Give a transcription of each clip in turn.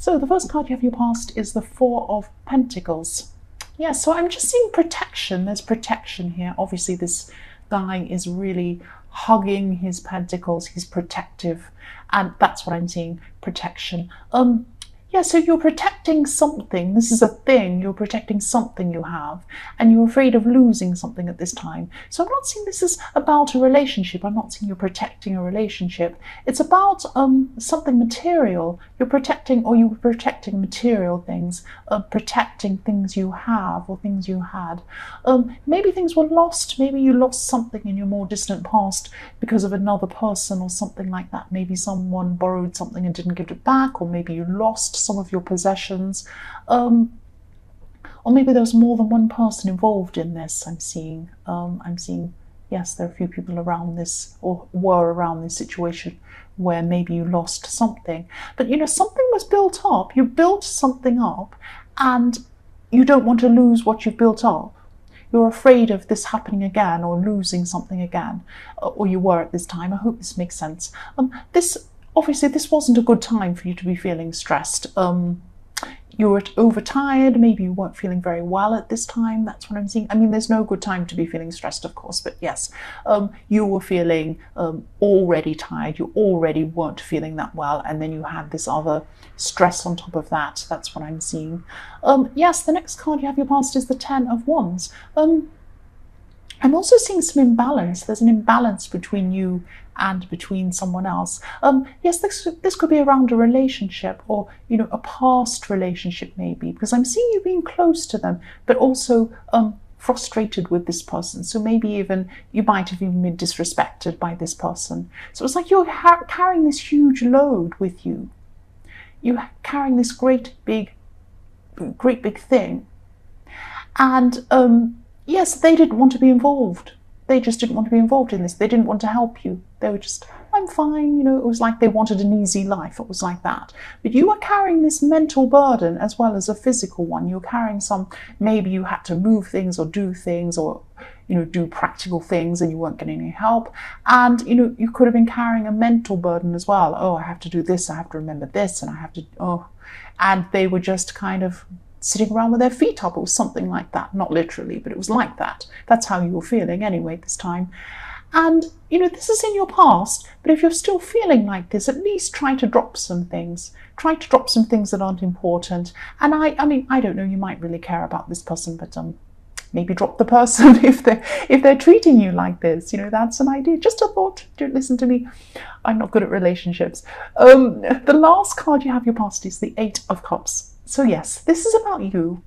So the first card you have in your past is the Four of Pentacles. Yeah, so I'm just seeing protection. There's protection here. Obviously, this guy is really hugging his pentacles. He's protective, and that's what I'm seeing, protection. Yeah, so you're protecting something. This is a thing. You're protecting something you have, and you're afraid of losing something at this time. So I'm not saying this is about a relationship. I'm not saying you're protecting a relationship. It's about something material. You're protecting, or you were protecting material things, protecting things you have or things you had. Maybe things were lost. Maybe you lost something in your more distant past because of another person or something like that. Maybe someone borrowed something and didn't give it back, or maybe you lost some of your possessions, or maybe there's more than one person involved in this. I'm seeing, yes, there are a few people around this, or were around this situation where maybe you lost something. But you know, something was built up. You built something up, and you don't want to lose what you've built up. You're afraid of this happening again, or losing something again, or you were at this time. I hope this makes sense. Obviously, this wasn't a good time for you to be feeling stressed. You were overtired, maybe you weren't feeling very well at this time. That's what I'm seeing. I mean, there's no good time to be feeling stressed, of course, but yes, you were feeling already tired. You already weren't feeling that well, and then you had this other stress on top of that. That's what I'm seeing. Yes, the next card you have your past is the Ten of Wands. I'm also seeing some imbalance. There's an imbalance between you and between someone else. Yes, this could be around a relationship, or you know, a past relationship maybe, because I'm seeing you being close to them, but also frustrated with this person. So maybe even you might have even been disrespected by this person. So it's like you're carrying this huge load with you. You're carrying this great big thing, and yes, they didn't want to be involved. They just didn't want to be involved in this. They didn't want to help you. They were just, I'm fine, you know, it was like they wanted an easy life. It was like that. But you were carrying this mental burden as well as a physical one. You're carrying maybe you had to move things or do things, or, you know, do practical things, and you weren't getting any help. And, you know, you could have been carrying a mental burden as well. Oh, I have to do this. I have to remember this, and I have to, and they were just kind of sitting around with their feet up, or something like that. Not literally, but it was like that. That's how you were feeling anyway this time. And, you know, this is in your past, but if you're still feeling like this, at least try to drop some things. Try to drop some things that aren't important. And I mean, I don't know, you might really care about this person, but maybe drop the person if they're treating you like this. You know, that's an idea. Just a thought. Don't listen to me. I'm not good at relationships. The last card you have your past is the Eight of Cups. So yes, this is about you.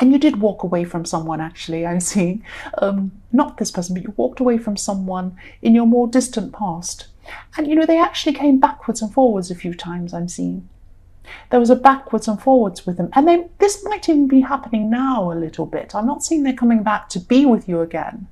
And you did walk away from someone, actually, I'm seeing. Not this person, but you walked away from someone in your more distant past. And, you know, they actually came backwards and forwards a few times, I'm seeing. There was a backwards and forwards with them. And this might even be happening now a little bit. I'm not saying they're coming back to be with you again,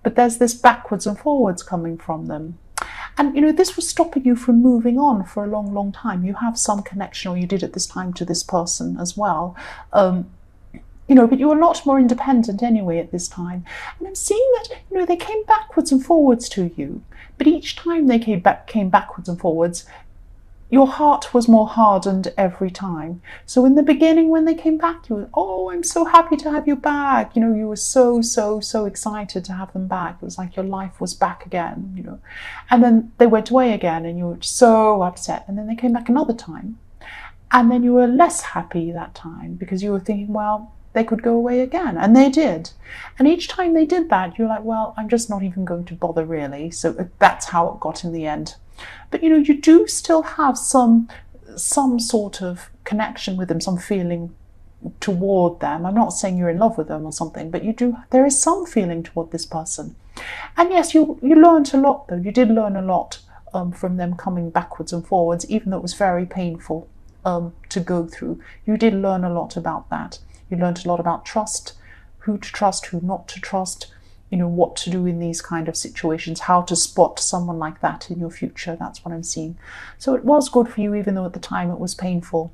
but there's this backwards and forwards coming from them. And, you know, this was stopping you from moving on for a long, long time. You have some connection, or you did at this time, to this person as well. You know, but you were a lot more independent anyway at this time. And I'm seeing that, you know, they came backwards and forwards to you. But each time they came backwards and forwards, your heart was more hardened every time. So in the beginning, when they came back, you were, oh, I'm so happy to have you back. You know, you were so excited to have them back. It was like your life was back again, you know. And then they went away again, and you were so upset. And then they came back another time. And then you were less happy that time, because you were thinking, well, they could go away again. And they did. And each time they did that, you're like, well, I'm just not even going to bother, really. So that's how it got in the end. But, you know, you do still have some sort of connection with them, some feeling toward them. I'm not saying you're in love with them or something, but there is some feeling toward this person. And yes, you learned a lot, though. You did learn a lot from them coming backwards and forwards, even though it was very painful to go through. You did learn a lot about that. You learned a lot about trust, who to trust, who not to trust, you know, what to do in these kind of situations, how to spot someone like that in your future. That's what I'm seeing. So it was good for you, even though at the time it was painful.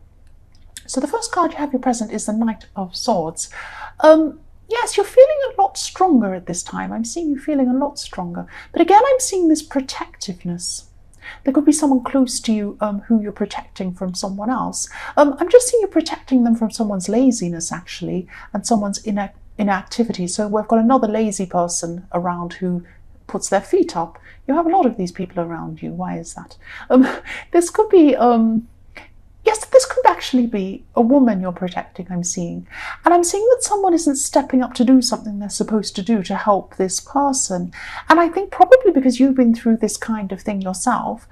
So the first card you have your present is the Knight of Swords. Yes, you're feeling a lot stronger at this time. I'm seeing you feeling a lot stronger. But again, I'm seeing this protectiveness. There could be someone close to you who you're protecting from someone else. I'm just seeing you protecting them from someone's laziness, actually, and someone's inactivity. So we've got another lazy person around who puts their feet up. You have a lot of these people around you. Why is that? This could be... Yes, this could actually be a woman you're protecting, I'm seeing. And I'm seeing that someone isn't stepping up to do something they're supposed to do to help this person. And I think probably because you've been through this kind of thing yourself,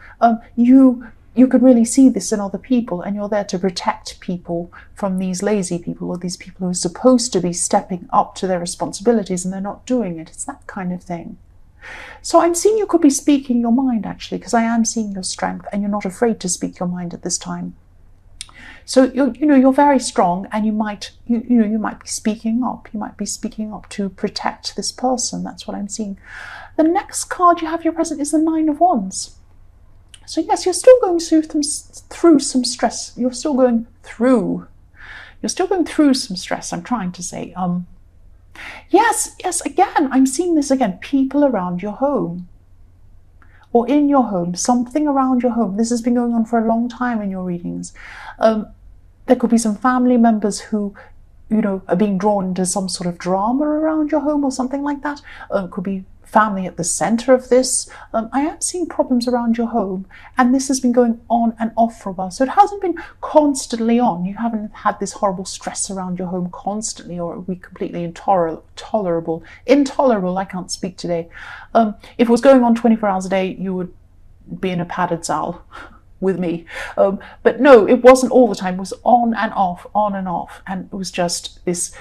you could really see this in other people, and you're there to protect people from these lazy people, or these people who are supposed to be stepping up to their responsibilities and they're not doing it. It's that kind of thing. So I'm seeing you could be speaking your mind, actually, because I am seeing your strength, and you're not afraid to speak your mind at this time. So you're very strong, and you might be speaking up. You might be speaking up to protect this person. That's what I'm seeing. The next card you have your present is the Nine of Wands. So yes, you're still going through some stress. You're still going through some stress. I'm trying to say. Yes. Again, I'm seeing this again. People around your home. Or in your home, something around your home. This has been going on for a long time in your readings. There could be some family members who, are being drawn into some sort of drama around your home or something like that. It could be family at the center of this. I am seeing problems around your home, and this has been going on and off for a while. So it hasn't been constantly on. You haven't had this horrible stress around your home constantly, or it would be completely intolerable. I can't speak today. If it was going on 24 hours a day, you would be in a padded cell with me. But no, it wasn't all the time. It was on and off, and it was just this,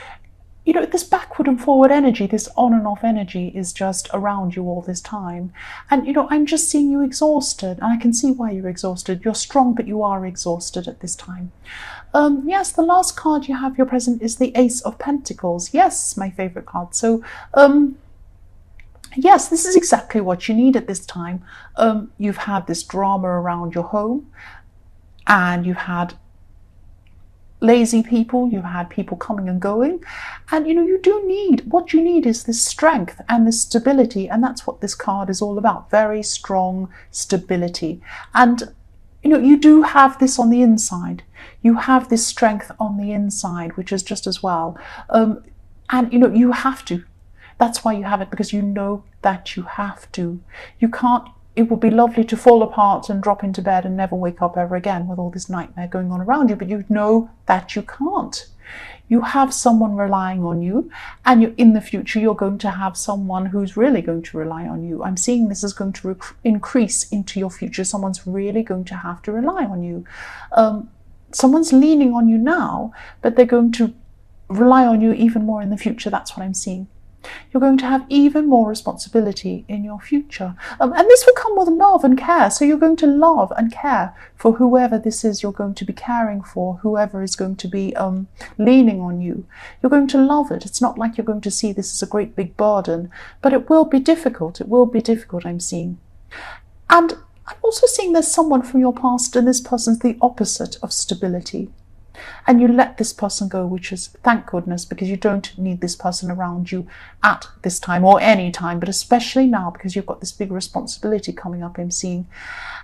this backward and forward energy, this on and off energy is just around you all this time. And I'm just seeing you exhausted, and I can see why you're exhausted. You're strong, but you are exhausted at this time. Yes, the last card you have your present is the Ace of Pentacles. Yes, my favorite card. So yes, this is exactly what you need at this time. You've had this drama around your home, and you've had lazy people, you've had people coming and going, and what you need is this strength and this stability, and that's what this card is all about. Very strong stability. And you do have this on the inside. You have this strength on the inside, which is just as well. And you have to. That's why you have it, because you know that you have to. You can't. It would be lovely to fall apart and drop into bed and never wake up ever again with all this nightmare going on around you, but you know that you can't. You have someone relying on you, and in the future you're going to have someone who's really going to rely on you. I'm seeing this is going to increase into your future. Someone's really going to have to rely on you. Someone's leaning on you now, but they're going to rely on you even more in the future. That's what I'm seeing. You're going to have even more responsibility in your future. And this will come with love and care. So you're going to love and care for whoever this is you're going to be caring for, whoever is going to be leaning on you. You're going to love it. It's not like you're going to see this as a great big burden, but it will be difficult. It will be difficult, I'm seeing. And I'm also seeing there's someone from your past, and this person's the opposite of stability. And you let this person go, which is, thank goodness, because you don't need this person around you at this time or any time, but especially now because you've got this big responsibility coming up, I'm seeing.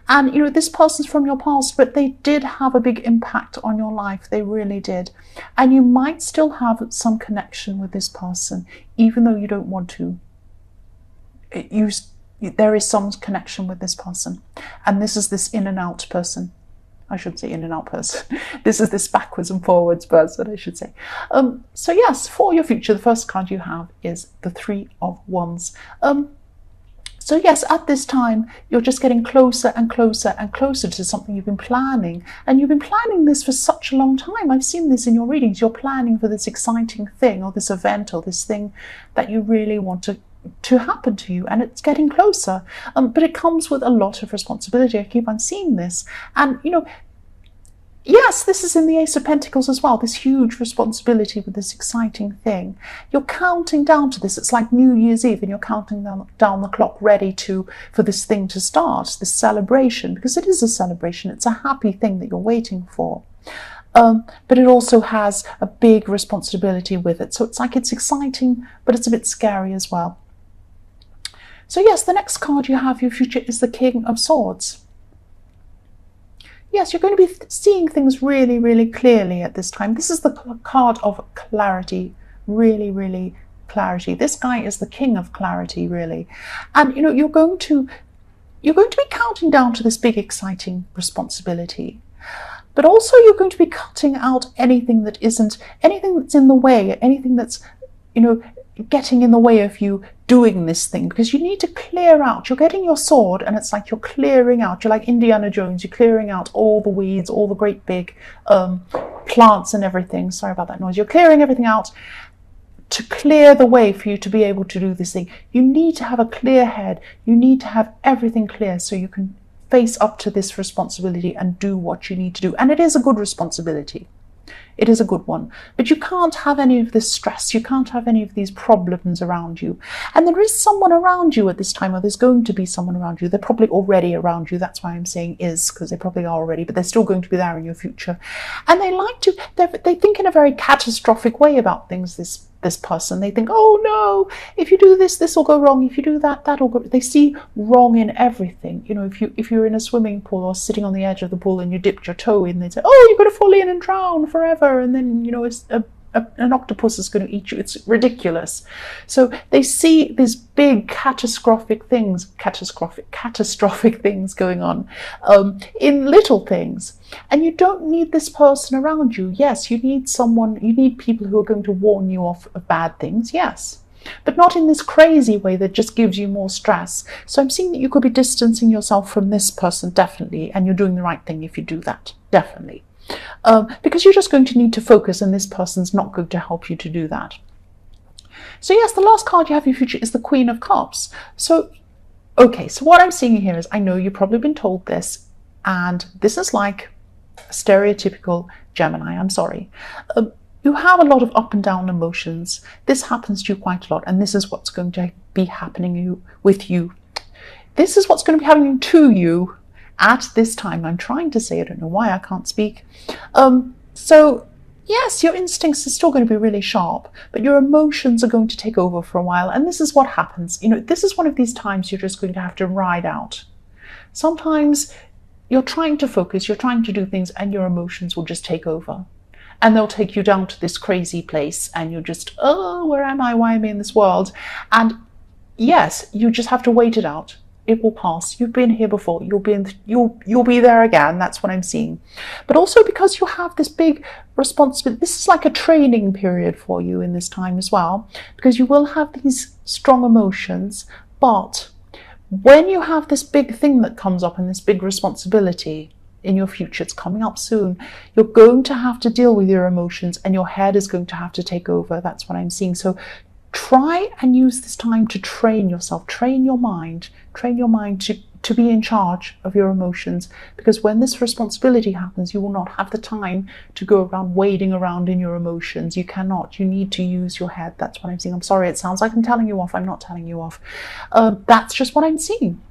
And this person's from your past, but they did have a big impact on your life. They really did. And you might still have some connection with this person, even though you don't want to. There is some connection with this person. And this is this in and out person. I should say in and out person. This is this backwards and forwards person, I should say. So yes, for your future, the first card you have is the Three of Wands. So yes, at this time, you're just getting closer and closer and closer to something you've been planning. And you've been planning this for such a long time. I've seen this in your readings. You're planning for this exciting thing, or this event, or this thing that you really want to happen to you, and it's getting closer, but it comes with a lot of responsibility. I keep on seeing this, and yes, this is in the Ace of Pentacles as well, this huge responsibility with this exciting thing. You're counting down to this. It's like New Year's Eve, and you're counting down the clock ready for this thing to start, this celebration, because it is a celebration. It's a happy thing that you're waiting for. But it also has a big responsibility with it. So it's like it's exciting, but it's a bit scary as well. So yes, the next card you have, your future, is the King of Swords. Yes, you're going to be seeing things really, really clearly at this time. This is the card of clarity, really, really clarity. This guy is the king of clarity, really. And you're going to be counting down to this big, exciting responsibility. But also you're going to be cutting out anything that's in the way, anything that's, getting in the way of you doing this thing, because you need to clear out. You're getting your sword and it's like you're clearing out. You're like Indiana Jones. You're clearing out all the weeds, all the great big plants and everything. Sorry about that noise. You're clearing everything out to clear the way for you to be able to do this thing. You need to have a clear head. You need to have everything clear so you can face up to this responsibility and do what you need to do. And it is a good responsibility. It is a good one. But you can't have any of this stress. You can't have any of these problems around you. And there is someone around you at this time, or there's going to be someone around you. They're probably already around you. That's why I'm saying is, because they probably are already, but they're still going to be there in your future. And they think in a very catastrophic way about things, this person. They think, oh no, if you do this, this will go wrong. If you do that, that'll go. They see wrong in everything. If you're in a swimming pool or sitting on the edge of the pool and you dipped your toe in, they say, oh, you're going to fall in and drown forever. And then, an octopus is going to eat you. It's ridiculous. So they see these big catastrophic things going on in little things. And you don't need this person around you. Yes, you need people who are going to warn you off of bad things, yes. But not in this crazy way that just gives you more stress. So I'm seeing that you could be distancing yourself from this person, definitely, and you're doing the right thing if you do that, definitely. Because you're just going to need to focus, and this person's not going to help you to do that. So yes, the last card you have in your future is the Queen of Cups. So, okay, so what I'm seeing here is, I know you've probably been told this, and this is like stereotypical Gemini, I'm sorry. You have a lot of up and down emotions. This happens to you quite a lot, and this is what's going to be happening with you. This is what's going to be happening to you at this time. I'm trying to say, I don't know why I can't speak. So yes, your instincts are still going to be really sharp, but your emotions are going to take over for a while. And this is what happens. This is one of these times you're just going to have to ride out. Sometimes you're trying to focus, you're trying to do things, and your emotions will just take over. And they'll take you down to this crazy place, and you're just, oh, where am I? Why am I in this world? And yes, you just have to wait it out. It will pass. You've been here before. You'll be there again. That's what I'm seeing. But also because you have this big responsibility, this is like a training period for you in this time as well, because you will have these strong emotions. But when you have this big thing that comes up and this big responsibility in your future, it's coming up soon, you're going to have to deal with your emotions, and your head is going to have to take over. That's what I'm seeing. So try and use this time to train yourself, train your mind to be in charge of your emotions, because when this responsibility happens, you will not have the time to go around wading around in your emotions. You cannot. You need to use your head. That's what I'm seeing. I'm sorry, it sounds like I'm telling you off. I'm not telling you off. That's just what I'm seeing.